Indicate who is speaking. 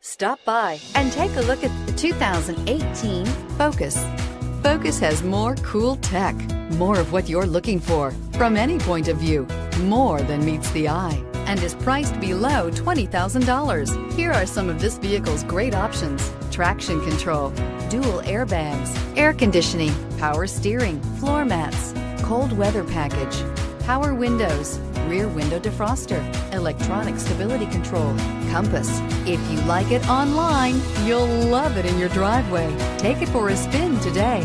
Speaker 1: Stop by and take a look at the 2018 Focus. Focus has more cool tech, more of what you're looking for from any point of view, more than meets the eye, and is priced below $20,000. Here are some of this vehicle's great options: traction control, dual airbags, air conditioning, power steering, floor mats, cold weather package, power windows, rear window defroster, electronic stability control, compass. If you like it online, you'll love it in your driveway. Take it for a spin today.